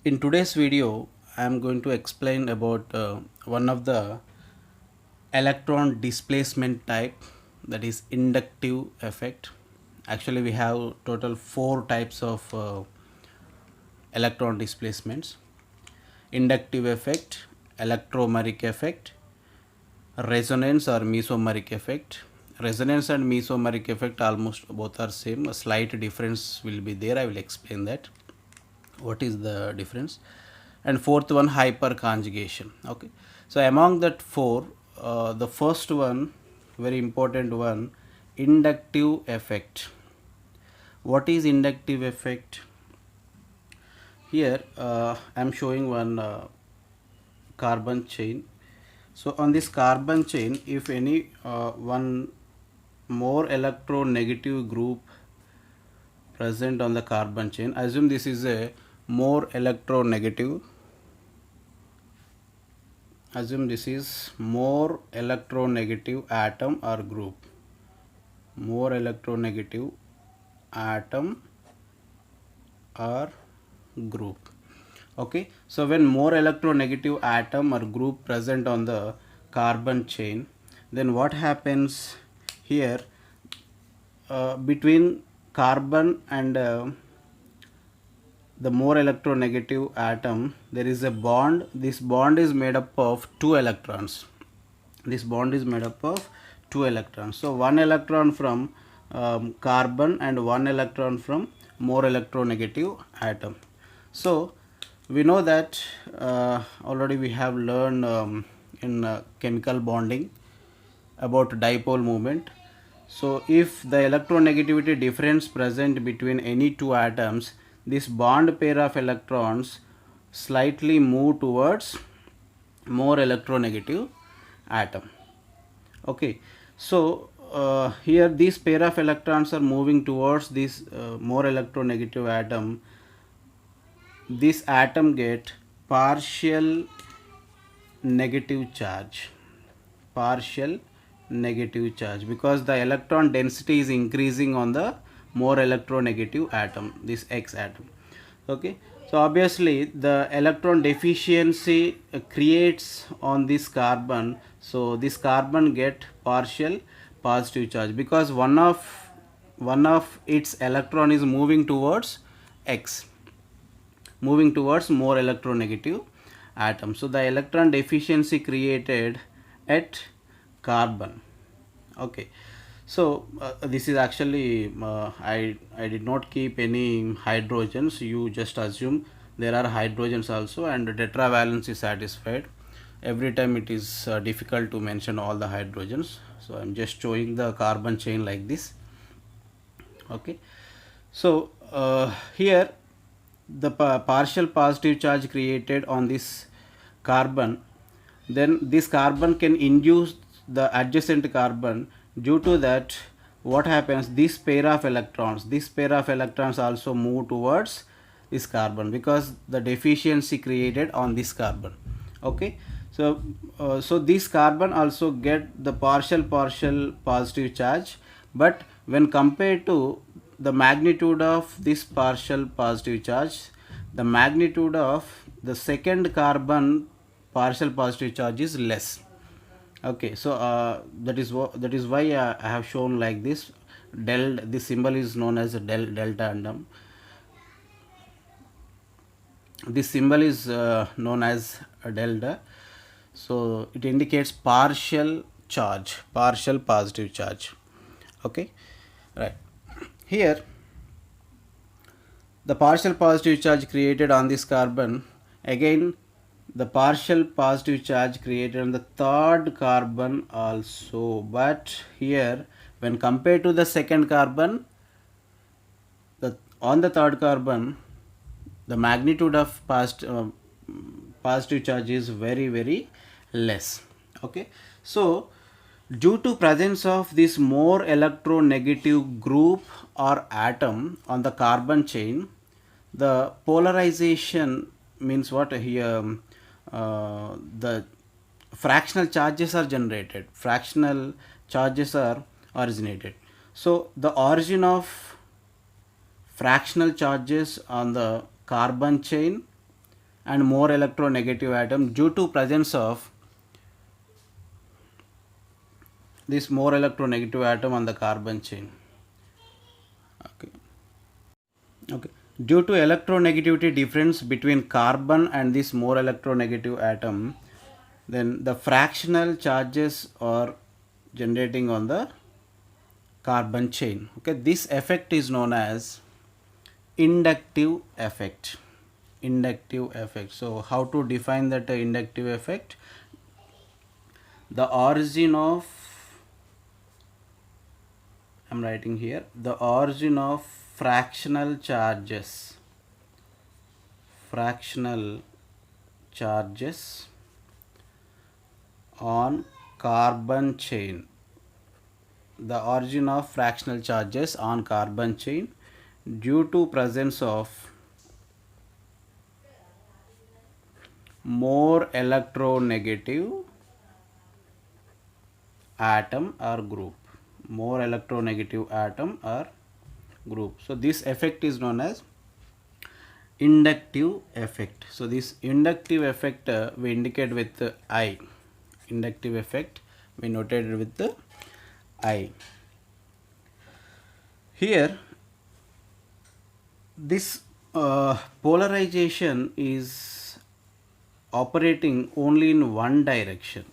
In today's video, I am going to explain about one of the electron displacement type, that is inductive effect. Actually, we have total four types of electron displacements: inductive effect, electromeric effect, resonance or mesomeric effect. Resonance and mesomeric effect almost both are same. A slight difference will be there. I will explain that what is the difference. And fourth one, hyperconjugation. Okay, so among that four, the first one, very important one, inductive effect. What is inductive effect? Here I am showing one carbon chain. So on this carbon chain, if any one more electronegative group present on the carbon chain, assume this is a more electronegative, assume this is more electronegative atom or group, more electronegative atom or group. Okay, so when more electronegative atom or group present on the carbon chain, then what happens here, between carbon and the more electronegative atom, there is a bond. This bond is made up of two electrons. This bond is made up of two electrons. So one electron from carbon and one electron from more electronegative atom. So we know that already we have learned in chemical bonding about dipole moment. So if the electronegativity difference present between any two atoms, this bond pair of electrons slightly move towards more electronegative atom. Okay, so here this pair of electrons are moving towards this more electronegative atom. This atom get partial negative charge, partial negative charge, because the electron density is increasing on the more electronegative atom, this X atom. Okay, so obviously the electron deficiency creates on this carbon. So this carbon get partial positive charge because one of its electron is moving towards X, moving towards more electronegative atom. So the electron deficiency created at carbon. Okay, so this is actually I did not keep any hydrogens. You just assume there are hydrogens also, and tetravalence is satisfied. Every time it is difficult to mention all the hydrogens, so I'm just showing the carbon chain like this. Okay, so here the partial positive charge created on this carbon, then this carbon can induce the adjacent carbon. Due to that, what happens, this pair of electrons also move towards this carbon because the deficiency created on this carbon. Okay, so so this carbon also get the partial positive charge, but when compared to the magnitude of this partial positive charge, the magnitude of the second carbon partial positive charge is less. Okay, so that is why I have shown like this. This symbol is known as delta atom. This symbol is known as a delta, so it indicates partial charge, partial positive charge. Okay, right. Here the partial positive charge created on this carbon, again the partial positive charge created on the third carbon also, but here when compared to the second carbon, on the third carbon the magnitude of positive charge is very less. Okay, so due to presence of this more electronegative group or atom on the carbon chain, the polarization means what here, the fractional charges are generated, fractional charges are originated. So the origin of fractional charges on the carbon chain and more electronegative atom due to presence of this more electronegative atom on the carbon chain. Okay. Okay. Due to electronegativity difference between carbon and this more electronegative atom, then the fractional charges are generating on the carbon chain. Okay, this effect is known as inductive effect. Inductive effect. So how to define that inductive effect? The origin of, I'm writing here, the origin of fractional charges on carbon chain. The origin of fractional charges on carbon chain due to presence of more electronegative atom or group. More electronegative atom or group. So this effect is known as inductive effect. So this inductive effect we indicate with I. Inductive effect we noted with the I. Here this polarization is operating only in one direction.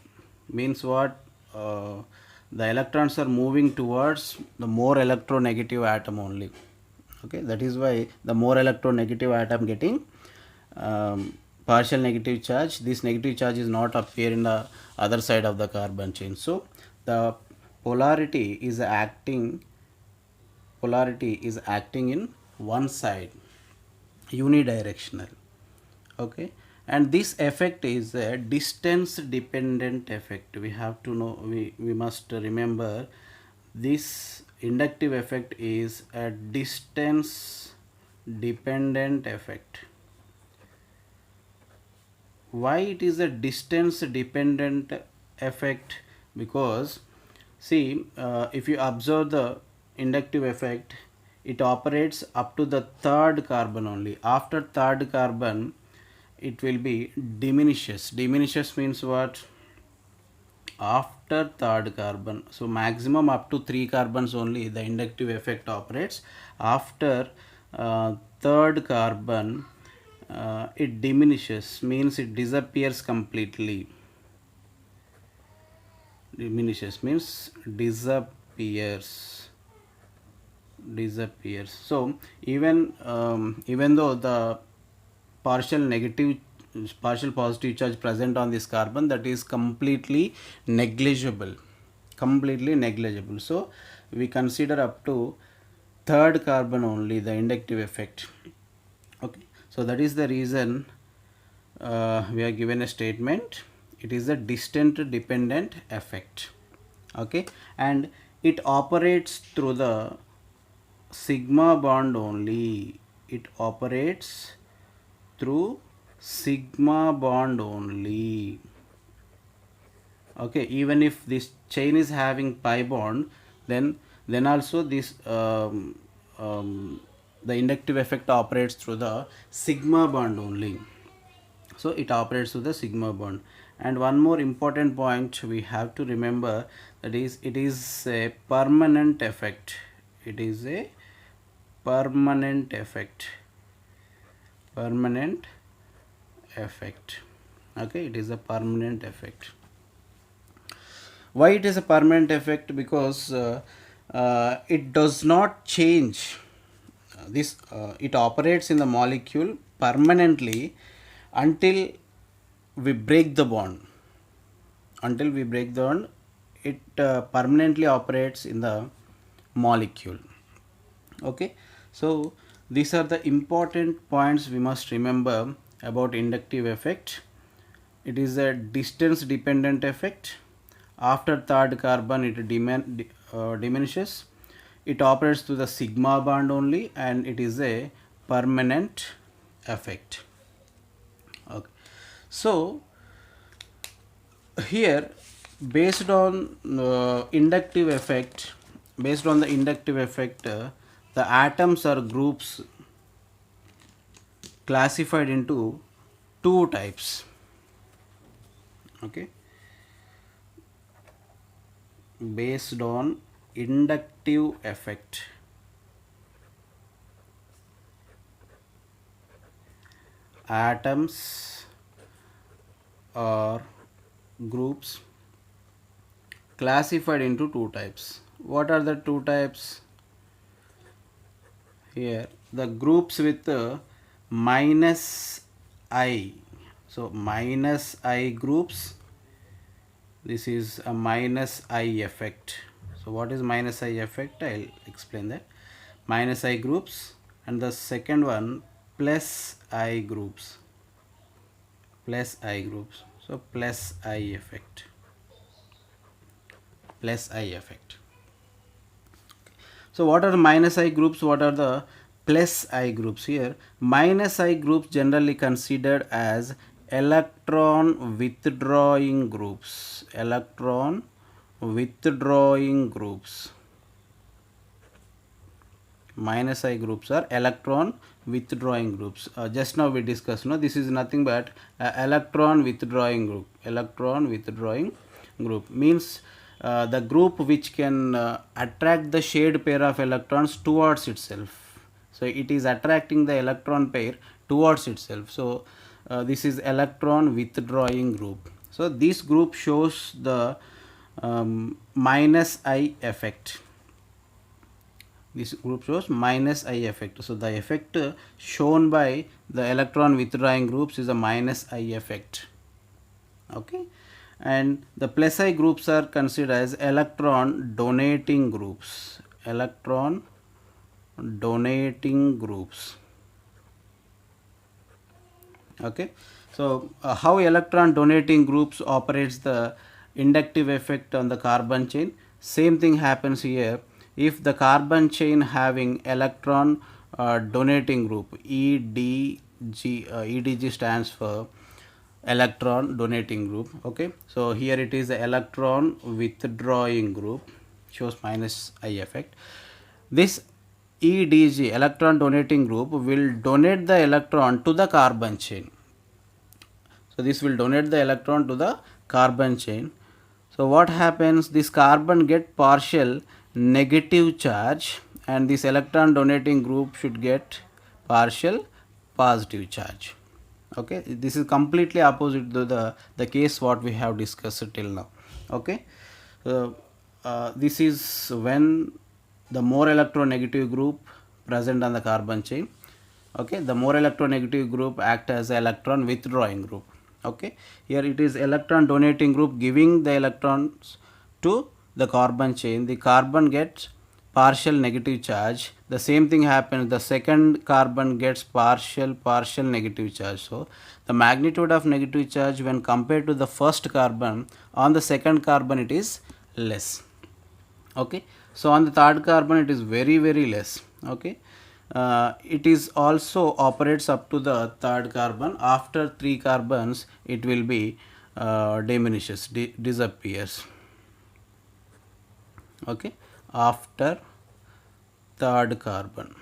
Means what? The electrons are moving towards the more electronegative atom only. Okay, that is why the more electronegative atom getting partial negative charge. This negative charge is not appear in the other side of the carbon chain. So the polarity is acting in one side, unidirectional. Okay, and this effect is a distance dependent effect. We have to know, we must remember this inductive effect is a distance dependent effect. Why it is a distance dependent effect? Because see, if you observe the inductive effect, it operates up to the third carbon only. After third carbon it will be diminishes means what? After third carbon, so maximum up to 3 carbons only the inductive effect operates. After third carbon it diminishes, means it disappears completely. Diminishes means disappears. So even though the partial positive charge present on this carbon, that is completely negligible. So we consider up to third carbon only the inductive effect. Okay, so that is the reason we are given a statement. It is a distance dependent effect. Okay, and it operates through the sigma bond only. It operates through sigma bond only. Okay, even if this chain is having pi bond, then also this the inductive effect operates through the sigma bond only. So it operates through the sigma bond. And one more important point we have to remember, that is it is a permanent effect. It is a permanent effect. Okay, it is a permanent effect. Why it is a permanent effect? Because it does not change. It operates in the molecule permanently until we break the bond. It permanently operates in the molecule. Okay, so these are the important points we must remember about inductive effect. It is a distance dependent effect. After third carbon it diminishes. It operates through the sigma bond only, and it is a permanent effect. Okay, so here based on inductive effect, the atoms or groups classified into two types. Okay, based on inductive effect. Atoms or groups classified into two types. What are the two types? Here the groups with minus I. So minus I groups, this is a minus I effect. So what is minus I effect? I'll explain that. Minus I groups, and the second one plus I groups. Plus I groups. So plus I effect. Plus I effect. So what are the minus I groups? What are the plus I groups? Here minus I groups generally considered as electron withdrawing groups. Electron withdrawing groups. Minus I groups are electron withdrawing groups. Just now we discussed, no, this is nothing but electron withdrawing group. Electron withdrawing group means the group which can attract the shared pair of electrons towards itself. So it is attracting the electron pair towards itself. So this is electron withdrawing group. So this group shows the minus I effect. This group shows minus I effect. So the effect shown by the electron withdrawing groups is a minus I effect. Okay, and the plus I groups are considered as electron donating groups. Electron donating groups. Okay, so how electron donating groups operates the inductive effect on the carbon chain? Same thing happens here. If the carbon chain having electron donating group, EDG, EDG stands for electron donating group. Okay, so here it is the electron withdrawing group, shows minus I effect. This EDG, electron donating group, will donate the electron to the carbon chain. So this will donate the electron to the carbon chain. So what happens? This carbon get partial negative charge, and this electron donating group should get partial positive charge. Okay, this is completely opposite to the case what we have discussed till now. Okay, this is when the more electronegative group present on the carbon chain. Okay, the more electronegative group act as electron withdrawing group. Okay, here it is electron donating group giving the electrons to the carbon chain. The carbon gets partial negative charge. The same thing happens, the second carbon gets partial negative charge. So the magnitude of negative charge when compared to the first carbon, on the second carbon it is less. Okay, so on the third carbon it is very less. Okay, it is also operates up to the third carbon. After 3 carbons it will be diminishes, disappears. Okay, after third carbon,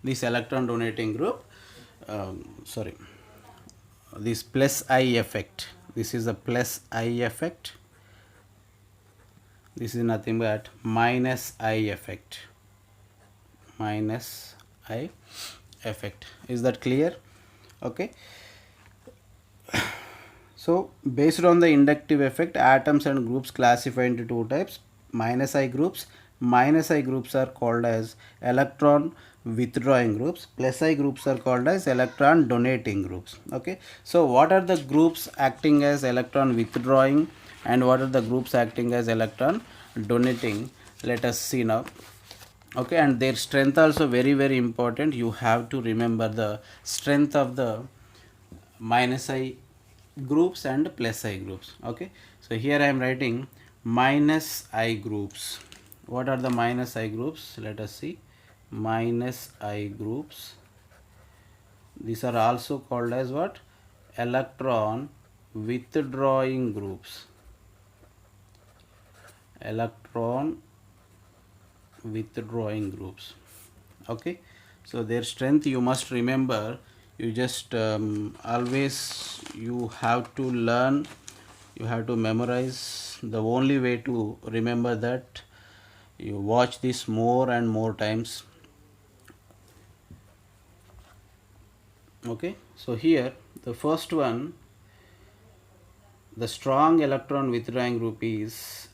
this electron donating group, this plus I effect, this is a plus I effect, this is nothing but minus I effect. Minus I effect. Is that clear? Okay. So based on the inductive effect, atoms and groups classify into two types: minus I groups. Minus I groups are called as electron withdrawing groups. Plus I groups are called as electron donating groups. Okay, so what are the groups acting as electron withdrawing and what are the groups acting as electron donating? Let us see now. Okay, and their strength also very important. You have to remember the strength of the minus I groups and plus I groups. Okay, so here I am writing minus I groups. What are the minus I groups? Let us see. Minus I groups, these are also called as what? Electron withdrawing groups. Electron withdrawing groups. Okay, so their strength you must remember you just always you have to learn, you have to memorize. The only way to remember that, you watch this more and more times. Okay, so here the first one, the strong electron withdrawing group is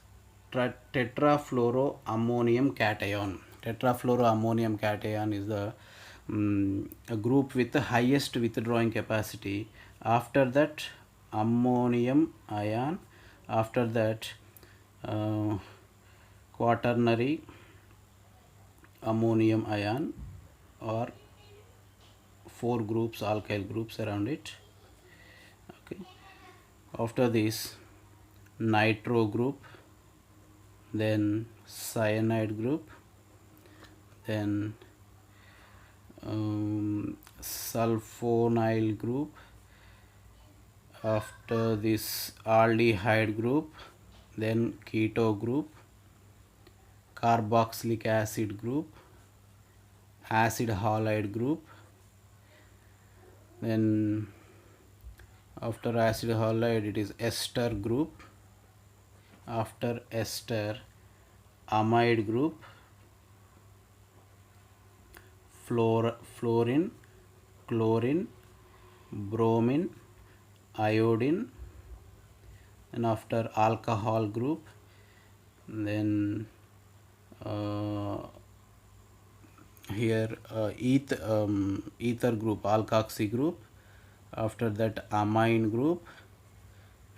tetrafluoroammonium cation. Tetrafluoroammonium cation is the a group with the highest withdrawing capacity. After that, ammonium ion. After that, quaternary ammonium ion, or four groups, alkyl groups around it. Okay. After this, nitro group, then cyanide group, then sulfonyl group. After this, aldehyde group, then keto group, carboxylic acid group, acid halide group, then after acid halide it is ester group. After ester, amide group, fluorine, chlorine, bromine, iodine, and after alcohol group, then here ether group, alkoxy group. After that, amine group,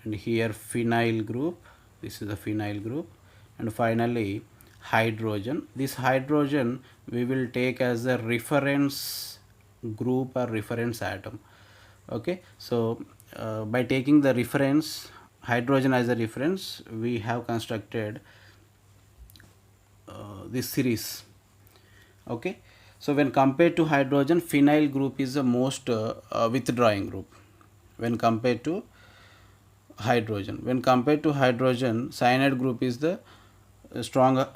and here phenyl group, this is the phenyl group, and finally hydrogen. This hydrogen we will take as a reference group or reference atom. Okay, so by taking the reference hydrogen as a reference, we have constructed this series. Okay, so when compared to hydrogen, phenyl group is the most withdrawing group when compared to hydrogen. When compared to hydrogen, cyanide group is the stronger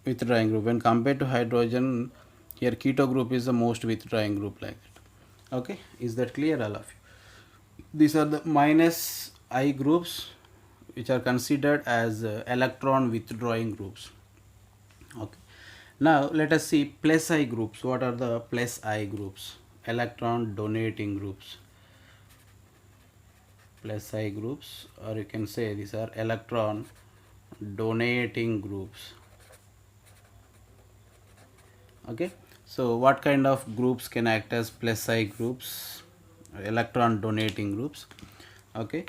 withdrawing group. When compared to hydrogen, here keto group is the most withdrawing group, like that. Okay, is that clear, all of you? These are the minus I groups which are considered as electron withdrawing groups. Okay, now let us see plus I groups. What are the plus I groups? Electron donating groups. Plus I groups, or you can say these are electron donating groups. Okay, so what kind of groups can act as plus I groups? Electron donating groups. Okay,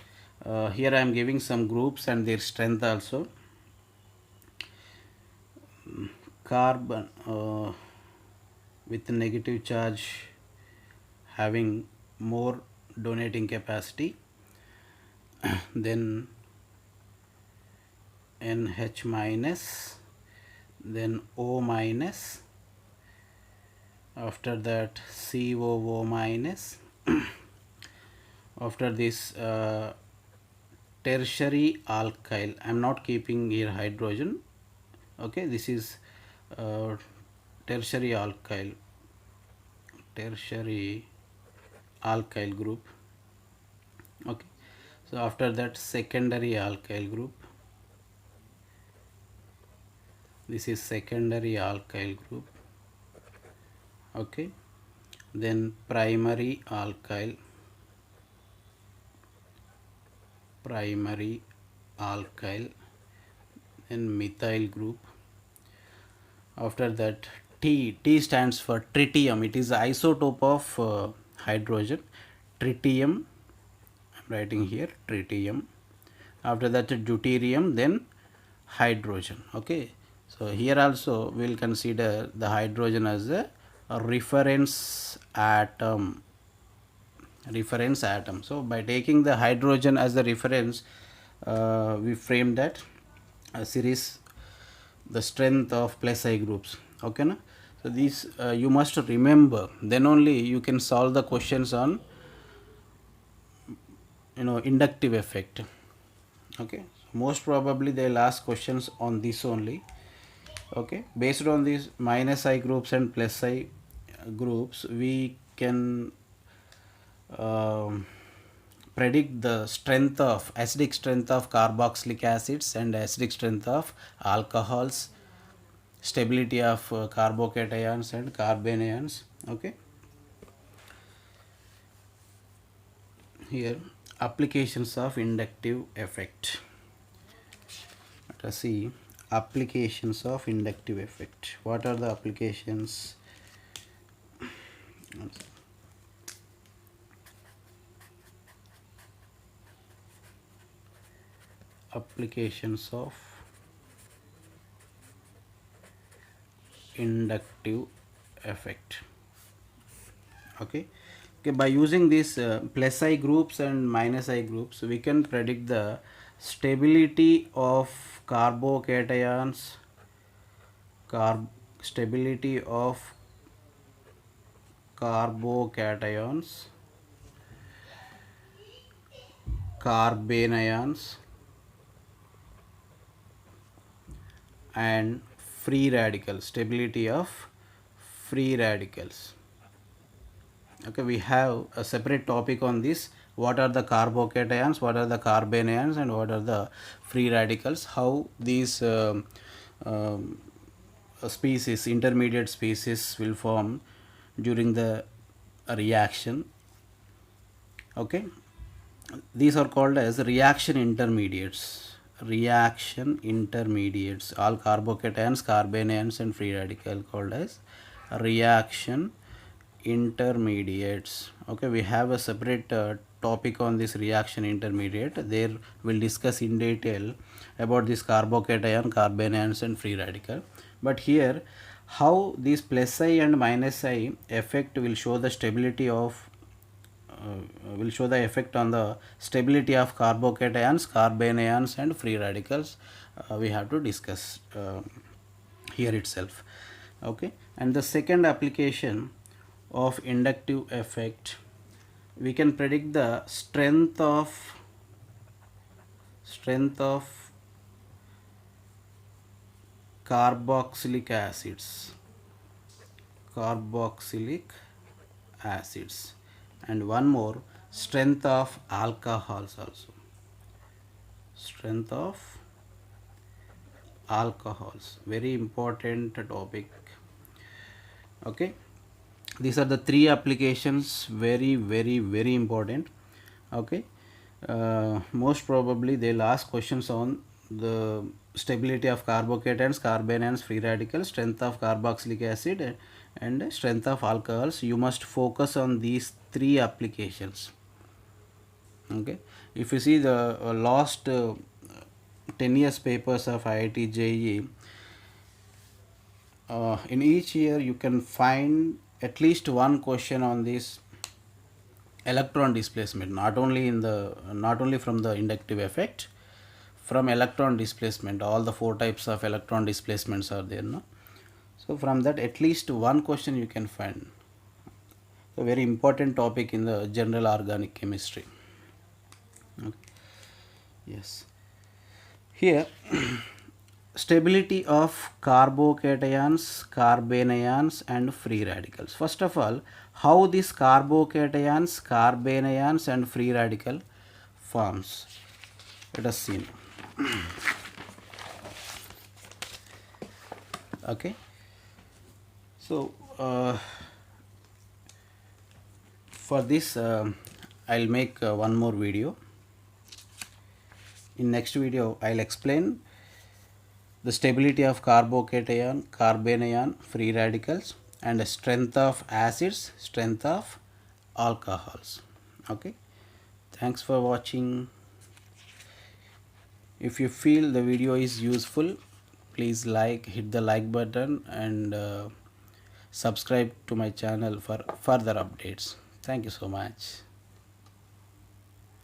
here I am giving some groups and their strength also. Carbon with negative charge having more donating capacity, then NH minus, then O minus, after that COO minus. After this, tertiary alkyl, I am not keeping here hydrogen. Okay, this is tertiary alkyl group. Okay, so after that, secondary alkyl group. This is secondary alkyl group. Okay, then primary alkyl, then methyl group. After that, T stands for tritium. It is the isotope of hydrogen. Tritium, I'm writing here tritium. After that, deuterium, then hydrogen. Okay, so here also we will consider the hydrogen as a reference atom. So by taking the hydrogen as the reference, we frame that series, the strength of plus I groups. Okay, na? So these you must remember, then only you can solve the questions on inductive effect. Okay, so most probably they'll ask questions on this only. Okay, based on these minus I groups and plus I groups, we can predict the strength of acidic strength of carboxylic acids and acidic strength of alcohols, stability of carbocations and carbanions. Okay, here applications of inductive effect. Let us see applications of inductive effect. What are the applications? Applications of inductive effect. Okay, by using these plus I groups and minus I groups, we can predict the stability of carbocations, stability of carbocations, carbanions and free radicals, stability of free radicals. Okay, we have a separate topic on this. What are the carbocations, what are the carbanions, and what are the free radicals, how these species, intermediate species will form during the reaction. Okay, these are called as reaction intermediates. Reaction intermediates, all carbocations, carbanions and free radical called as reaction intermediates. Okay, we have a separate topic on this reaction intermediate. There we'll discuss in detail about this carbocation, carbanions and free radical. But here how this plus I and minus I effect will show the stability of will show the effect on the stability of carbocations, carbanions and free radicals. We have to discuss here itself. Okay, and the second application of inductive effect, we can predict the strength of carboxylic acids, and one more, strength of alcohols also, strength of alcohols, very important topic. Okay, these are the three applications, very important. Okay, most probably they'll ask questions on the stability of carbocations, carbanions, free radicals, strength of carboxylic acid and strength of alcohols. You must focus on these three applications. Okay, if you see the last 10 years papers of IIT JEE, in each year you can find at least one question on this electron displacement, not only from the inductive effect, from electron displacement. All the four types of electron displacements are there, no? So from that at least one question you can find. A very important topic in the general organic chemistry. Okay. Yes, here stability of carbocations, carbanions and free radicals. First of all, how these carbocations, carbanions and free radical forms. Let us see now. Okay, so for this I'll make one more video. In next video I'll explain the stability of carbocation, carbanion, free radicals and strength of acids, strength of alcohols. Okay, thanks for watching. If you feel the video is useful, please hit the like button and subscribe to my channel for further updates. Thank you so much.